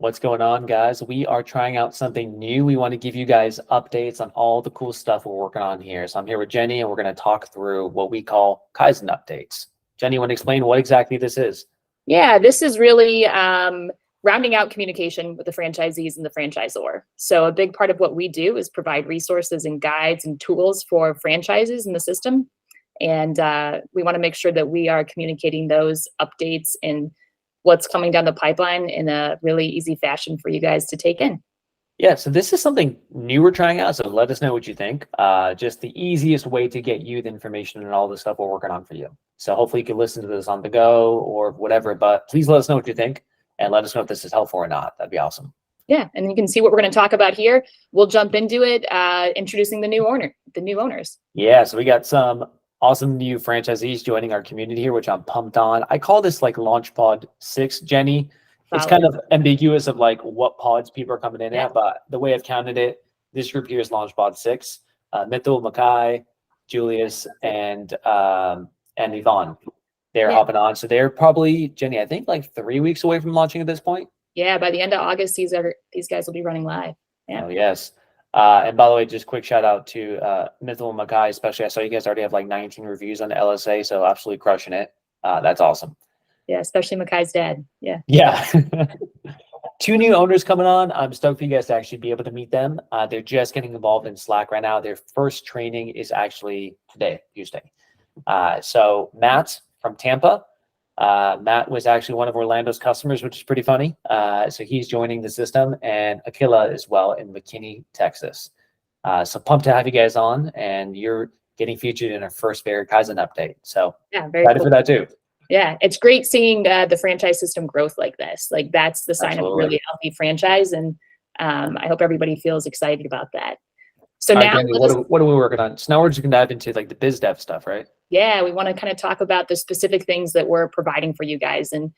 What's going on, guys? We are trying out something new. We want to give you guys updates on all the cool stuff we're working on here. So I'm here with Jenny, and we're going to talk through what we call Kaizen updates. Jenny, you want to explain what exactly this is? Yeah, this is really rounding out communication with the franchisees and the franchisor. So a big part of what we do is provide resources and guides and tools for franchises in the system. And we want to make sure that we are communicating those updates and what's coming down the pipeline in a really easy fashion for you guys to take in. Yeah, so this is something new we're trying out, so let us know what you think. Just the easiest way to get you the information and all the stuff we're working on for you. So hopefully you can listen to this on the go or whatever, but please let us know what you think and let us know if this is helpful or not. That'd be awesome. Yeah, and you can see what we're going to talk about here. We'll jump into it, introducing the new owners. Yeah, so we got some awesome new franchisees joining our community here, which I'm pumped on. I call this like Launch Pod 6, Jenny. It's kind of ambiguous of like what pods people are coming in at, but the way I've counted it, this group here is Launch Pod 6. Mithil, Makai, Julius, and Yvonne. They're hopping on. So they're probably, Jenny, I think like 3 weeks away from launching at this point. Yeah, by the end of August, these guys will be running live. Yeah. Oh, yes. And by the way, just quick shout out to Mithil and Makai, especially. I saw you guys already have like 19 reviews on the LSA, so absolutely crushing it. That's awesome. Yeah, especially Makai's dad. Yeah. Yeah. 2 new owners coming on. I'm stoked for you guys to actually be able to meet them. They're just getting involved in Slack right now. Their first training is actually today, Tuesday. So Matt from Tampa. Matt was actually one of Orlando's customers, which is pretty funny. So he's joining the system, and Akila as well in McKinney, Texas. So pumped to have you guys on, and you're getting featured in our first Bear Kaizen update. So yeah, very excited cool for that too. Yeah, it's great seeing the franchise system growth like this. Like that's the sign of a really healthy franchise, and I hope everybody feels excited about that. So now, Jenny, what are we working on? So now we're just gonna dive into like the biz dev stuff, right? Yeah, we want to kind of talk about the specific things that we're providing for you guys, and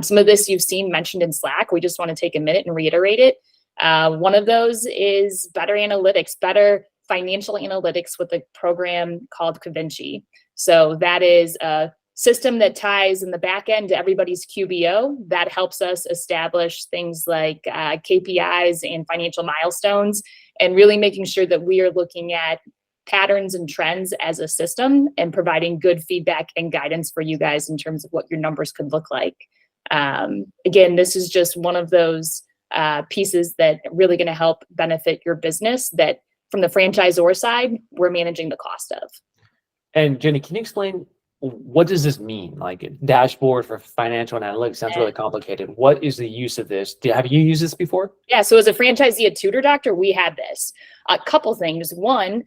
some of this you've seen mentioned in Slack. We just want to take a minute and reiterate it. One of those is better analytics, better financial analytics with a program called Kaizen. So that is a system that ties in the back end to everybody's QBO. That helps us establish things like KPIs and financial milestones, and really making sure that we are looking at patterns and trends as a system and providing good feedback and guidance for you guys in terms of what your numbers could look like. Again, this is just one of those pieces that are really going to help benefit your business that from the franchisor side, we're managing the cost of. And Jenny, can you explain what does this mean? Like dashboard for financial analytics sounds really complicated. What is the use of this? Have you used this before? Yeah, so as a franchisee at Tutor Doctor, we had this. A couple things. One,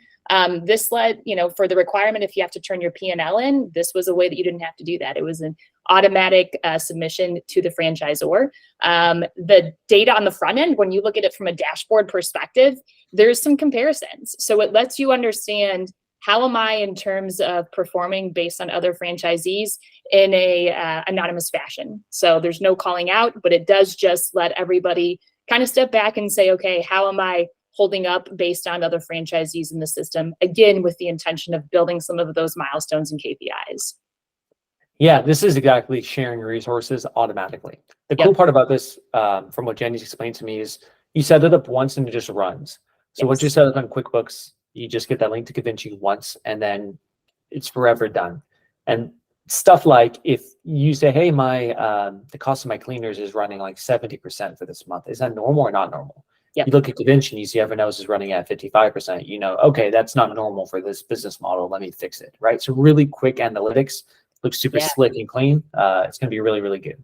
this let, for the requirement, if you have to turn your P&L in, this was a way that you didn't have to do that. It was an automatic submission to the franchisor. The data on the front end, when you look at it from a dashboard perspective, there's some comparisons. So it lets you understand how am I in terms of performing based on other franchisees in a anonymous fashion. So there's no calling out, but it does just let everybody kind of step back and say, okay, how am I holding up based on other franchisees in the system? Again, with the intention of building some of those milestones and KPIs. Yeah, this is exactly sharing resources automatically. The cool part about this, from what Jenny's explained to me, is you set it up once and it just runs. So once you set it on QuickBooks, you just get that link to Kaizen once, and then it's forever done. And stuff like if you say, hey, the cost of my cleaners is running like 70% for this month. Is that normal or not normal? You look at Kaizen, you see everyone else is running at 55%. Okay, that's not normal for this business model. Let me fix it, right? So really quick analytics, looks super slick and clean. It's going to be really, really good.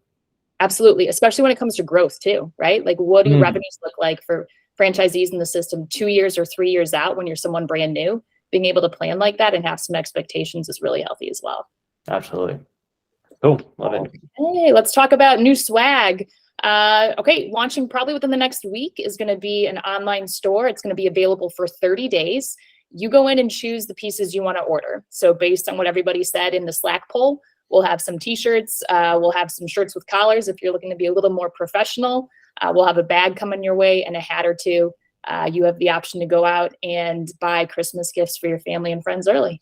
Absolutely, especially when it comes to growth too, right? Like what do revenues look like for franchisees in the system 2 years or 3 years out when you're someone brand new? Being able to plan like that and have some expectations is really healthy as well. Absolutely. Cool. Love it. Hey, let's talk about new swag. Okay, launching probably within the next week is going to be an online store. It's going to be available for 30 days. You go in and choose the pieces you want to order. So based on what everybody said in the Slack poll, we'll have some t-shirts. We'll have some shirts with collars if you're looking to be a little more professional. We'll have a bag coming your way and a hat or two. You have the option to go out and buy Christmas gifts for your family and friends early.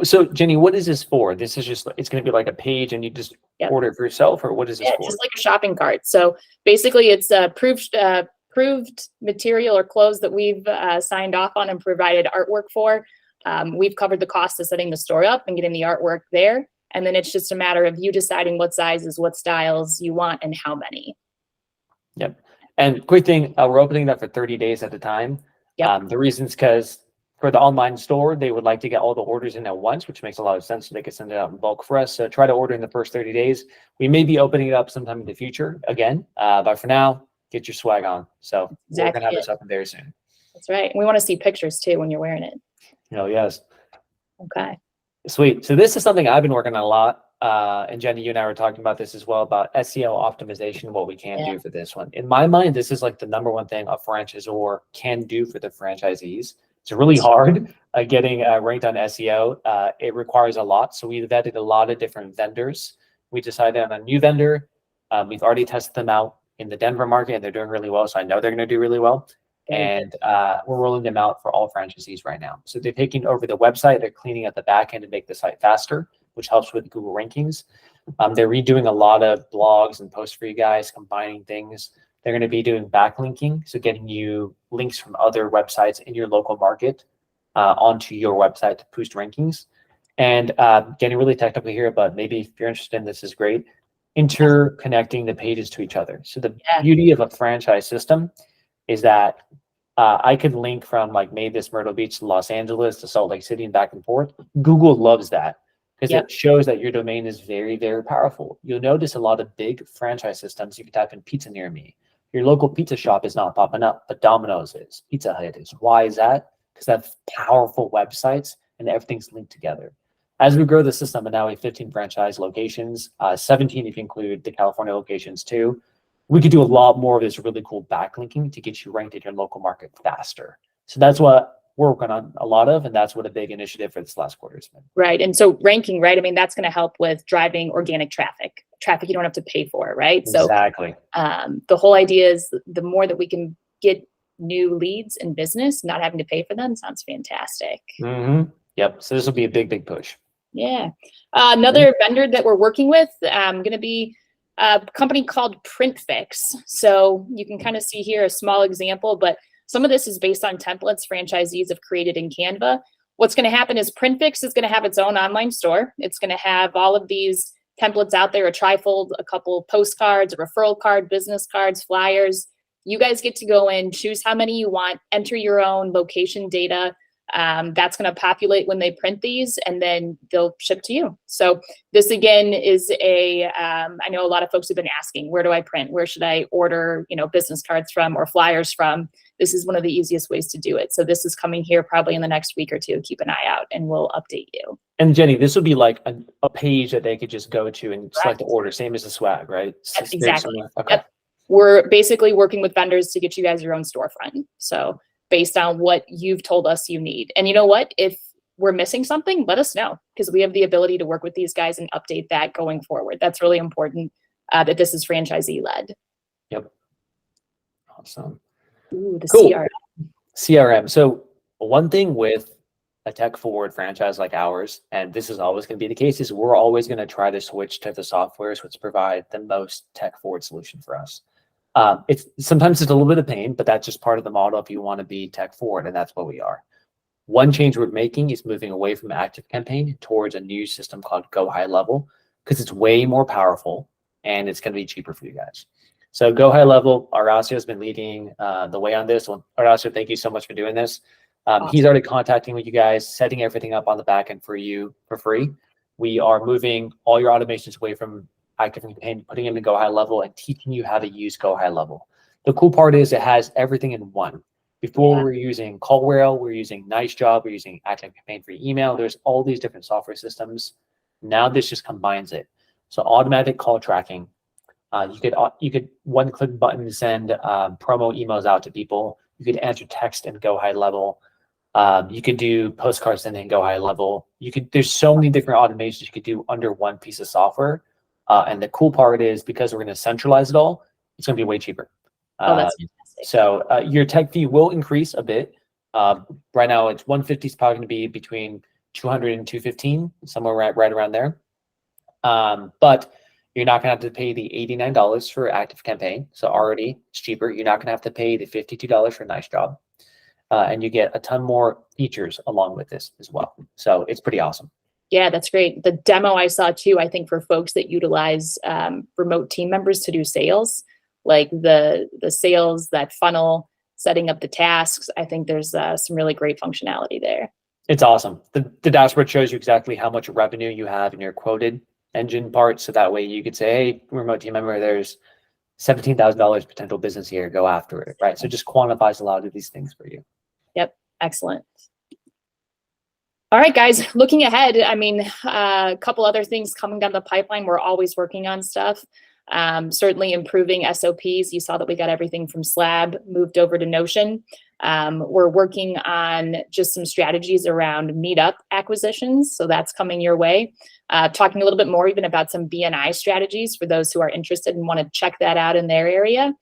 So Jenny, what is this for? This is just, it's going to be like a page and you just order it for yourself, or what is this for? Just like a shopping cart. So basically it's proved material or clothes that we've signed off on and provided artwork for. We've covered the cost of setting the store up and getting the artwork there. And then it's just a matter of you deciding what sizes, what styles you want, and how many. Yep. And quick thing, we're opening that for 30 days at a time. Yep. The reason is because for the online store, they would like to get all the orders in at once, which makes a lot of sense. So they could send it out in bulk for us. So try to order in the first 30 days. We may be opening it up sometime in the future again. But for now, get your swag on. So we're going to have this up very soon. That's right. And we want to see pictures too when you're wearing it. Oh, yes. Okay. Sweet. So this is something I've been working on a lot. And Jenny, you and I were talking about this as well, about SEO optimization, what we can do for this one. In my mind, this is like the number one thing a franchisor can do for the franchisees. It's really hard getting ranked on SEO. It requires a lot. So we vetted a lot of different vendors. We decided on a new vendor. We've already tested them out in the Denver market, and they're doing really well. So I know they're going to do really well. And we're rolling them out for all franchisees right now. So they're taking over the website. They're cleaning up the back end to make the site faster, which helps with Google rankings. They're redoing a lot of blogs and posts for you guys, combining things. They're going to be doing backlinking, so getting you links from other websites in your local market onto your website to boost rankings. And getting really technical here, but maybe if you're interested in this is great, interconnecting the pages to each other. So the beauty of a franchise system is that I could link from like MaidThis Myrtle Beach to Los Angeles to Salt Lake City and back and forth. Google loves that because it shows that your domain is very, very powerful. You'll notice a lot of big franchise systems. You can type in pizza near me. Your local pizza shop is not popping up, but Domino's is, Pizza Hut is. Why is that? Because they have powerful websites and everything's linked together. As we grow the system, and now we have 15 franchise locations, 17 if you include the California locations too, we could do a lot more of this really cool backlinking to get you ranked in your local market faster. So that's what we're working on a lot of, and that's what a big initiative for this last quarter has been. Right. And so ranking, right? I mean, that's going to help with driving organic traffic you don't have to pay for, right? Exactly. So the whole idea is the more that we can get new leads in business, not having to pay for them, sounds fantastic. Mm-hmm. Yep. So this will be a big, big push. Yeah. Another vendor that we're working with, going to be a company called PrintFix. So you can kind of see here a small example, but some of this is based on templates franchisees have created in Canva. What's going to happen is PrintFix is going to have its own online store. It's going to have all of these templates out there, a trifold, a couple postcards, a referral card, business cards, flyers. You guys get to go in, choose how many you want, enter your own location data. That's going to populate when they print these, and then they'll ship to you. So this again is I know a lot of folks have been asking, where do I print? Where should I order, business cards from or flyers from? This is one of the easiest ways to do it. So this is coming here probably in the next week or two. Keep an eye out and we'll update you. And Jenny, this would be like a page that they could just go to and select the order, same as the swag, right? That's exactly. Okay. Yep. We're basically working with vendors to get you guys your own storefront. So based on what you've told us you need. And you know what? If we're missing something, let us know, because we have the ability to work with these guys and update that going forward. That's really important that this is franchisee led. Yep. Awesome. Ooh, the cool. CRM. So one thing with a tech forward franchise like ours, and this is always going to be the case, is we're always going to try to switch to the softwares which provide the most tech forward solution for us. Sometimes it's a little bit of pain, but that's just part of the model if you want to be tech forward, and that's what we are. One change we're making is moving away from ActiveCampaign towards a new system called Go High Level, because it's way more powerful and it's going to be cheaper for you guys. So Go High Level, Horacio has been leading the way on this one. Horacio, thank you so much for doing this. Awesome. He's already contacting with you guys, setting everything up on the back end for you for free. We are moving all your automations away from ActiveCampaign, putting them in Go High Level and teaching you how to use Go High Level. The cool part is it has everything in one. Before we were using CallWhale, we were using Nice Job, we're using ActiveCampaign for email. There's all these different software systems. Now this just combines it. So automatic call tracking. You could one-click button to send promo emails out to people. You could answer text and Go High Level. You could do postcards and then Go High Level. There's so many different automations you could do under one piece of software. And the cool part is, because we're going to centralize it all, it's going to be way cheaper. Oh, that's fantastic. So your tech fee will increase a bit. Right now it's 150 is probably going to be between 200 and 215, somewhere right around there. But you're not gonna have to pay the $89 for active campaign. So already it's cheaper. You're not gonna have to pay the $52 for a nice job. And you get a ton more features along with this as well. So it's pretty awesome. Yeah, that's great. The demo I saw too, I think for folks that utilize remote team members to do sales, like the sales, that funnel, setting up the tasks, I think there's some really great functionality there. It's awesome. The dashboard shows you exactly how much revenue you have in your quoted engine part. So that way you could say, hey, remote team member, there's $17,000 potential business here, go after it, right? So it just quantifies a lot of these things for you. Yep, excellent. All right, guys, looking ahead, I mean, a couple other things coming down the pipeline. We're always working on stuff. Certainly improving SOPs. You saw that we got everything from Slab moved over to Notion. We're working on just some strategies around meetup acquisitions. So that's coming your way. Talking a little bit more even about some BNI strategies for those who are interested and want to check that out in their area.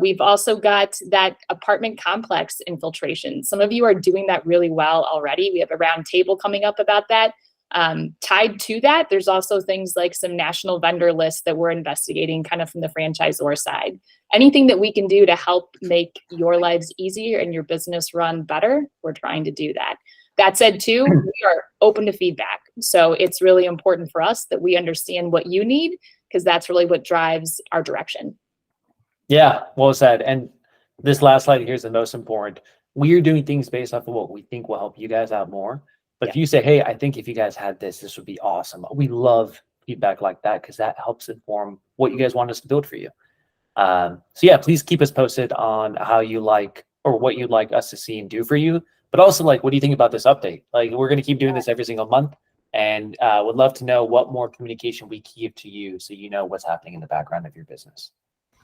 We've also got that apartment complex infiltration. Some of you are doing that really well already. We have a round table coming up about that. Tied to that, there's also things like some national vendor lists that we're investigating kind of from the franchisor side. Anything that we can do to help make your lives easier and your business run better, we're trying to do that. That said too, we are open to feedback. So it's really important for us that we understand what you need, because that's really what drives our direction. Yeah, well said. And this last slide here is the most important. We are doing things based off of what we think will help you guys out more. But if you say, hey, I think if you guys had this, this would be awesome. We love feedback like that because that helps inform what you guys want us to build for you. So yeah, please keep us posted on how you like or what you'd like us to see and do for you. But also, like, what do you think about this update? Like, we're going to keep doing this every single month. And would love to know what more communication we keep to you so you know what's happening in the background of your business.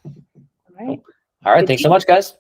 All right. All right. Thanks so much, guys.